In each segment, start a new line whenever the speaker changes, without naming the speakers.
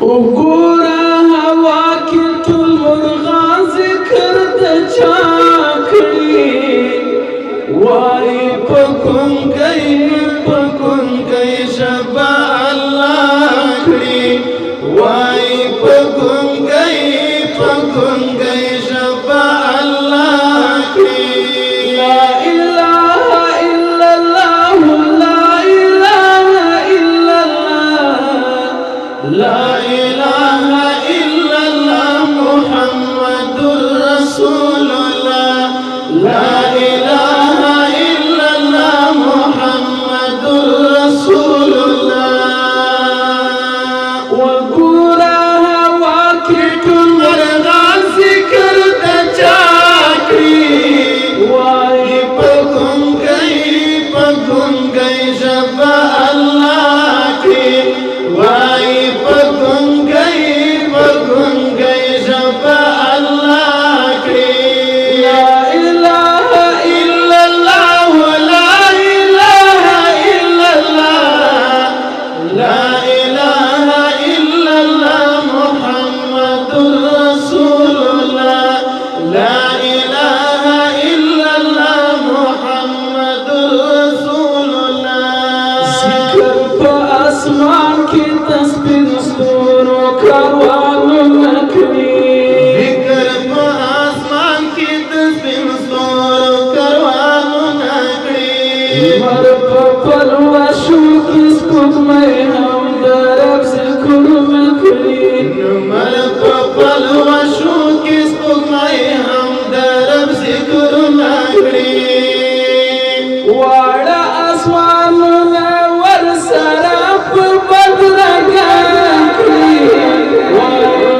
وګوره هوا کې ټول مرغان ذکر د چا کړي وایي په ګونګۍ ژبه الله کړي وایي په ګونګۍ ژبه الله کړي لا اله الا الله لا اله الا الله لا اله الا الله محمد رسول الله لا اله الا الله محمد رسول الله وګوره هوا کې ټول مرغان ذکر د چا کړي وایي په ګونګۍ ژبه الله کړي وایي په ګونګۍ ژبه الله کړي لا اله الا الله لا اله الا الله لا اله الا الله محمد رسول الله لا اله الا الله محمد رسول الله ذکر په اسمان کې تسبیح ستورو کاروانونه کوي ذکر په اسمان کې تسبیح ستورو کاروانونه کوي لمر په پلوشو کې سپوږمۍ هم د رب ذکرونه کوي لمر په پلوشو کې سپوږمۍ هم د رب ذکرونه کوي واړه اسمانونه ورسره په بدرګه کړي وایي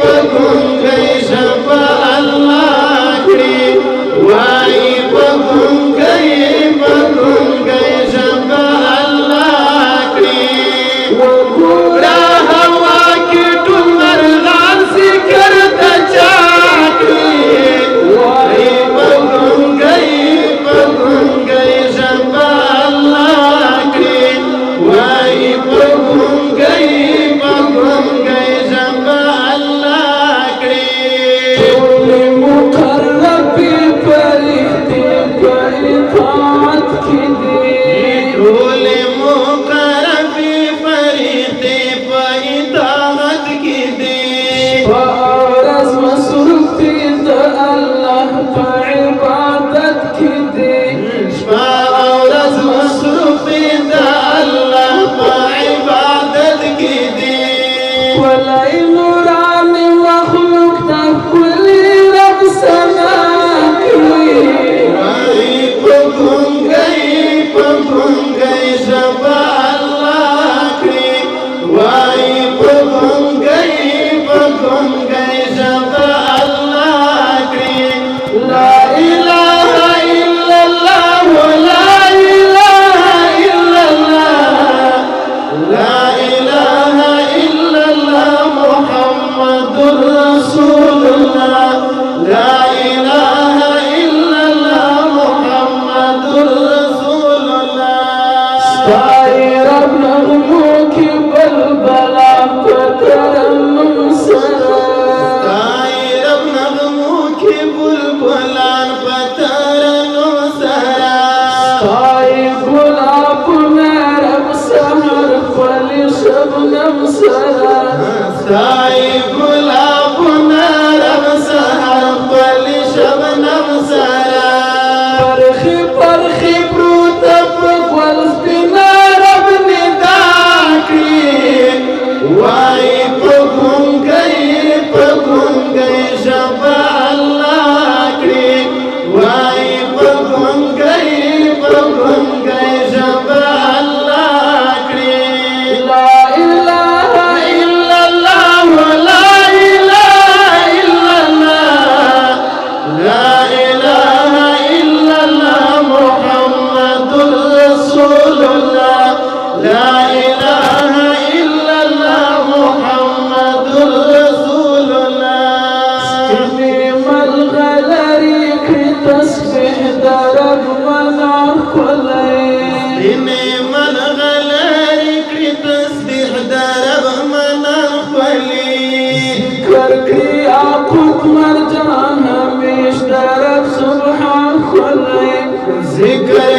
په ګونګۍ ژبه الله کړي وایي په ګونګۍ ژبه الله کړي وګوره هوا کې ټول مرغان ذکر د چا کړي وایي په ګونګۍ ژبه الله کړي وایي په ګونګۍ ژبه الله کړي ټول مقربې فرښتې په اطاعت کې دي ټول مقربې فرښتې په اطاعت کې دي شپه او ورځ مصروف دي د الله په عبادت کې دي شپه او ورځ مصروف دي د الله په عبادت کې دي ولای نوران مخلوق د ښکلي رب ثنا کوي وایي په ګونګۍ ژبه الله کړي وایي په ګونګۍ ژبه الله کړي لا اله الا الله لا اله الا الله لا اله الا الله محمد رسول الله لا اله الا الله محمد رسول الله ستای رب نغمو کې بلبلا په ترنم سره ستای رب نغمو کې بلبلان په ترنم سره ستای ګلابونه رب سحر خپل شبنم سره ستای ګلابونه رب سحر خپل شبنم سره پرخي پروته په ګل سپینه رب ندا کړي وایي په ګونګۍ ژبه الله کړي وایي په ګونګۍ ژبه الله کړي لا اله الا الله لا ذکر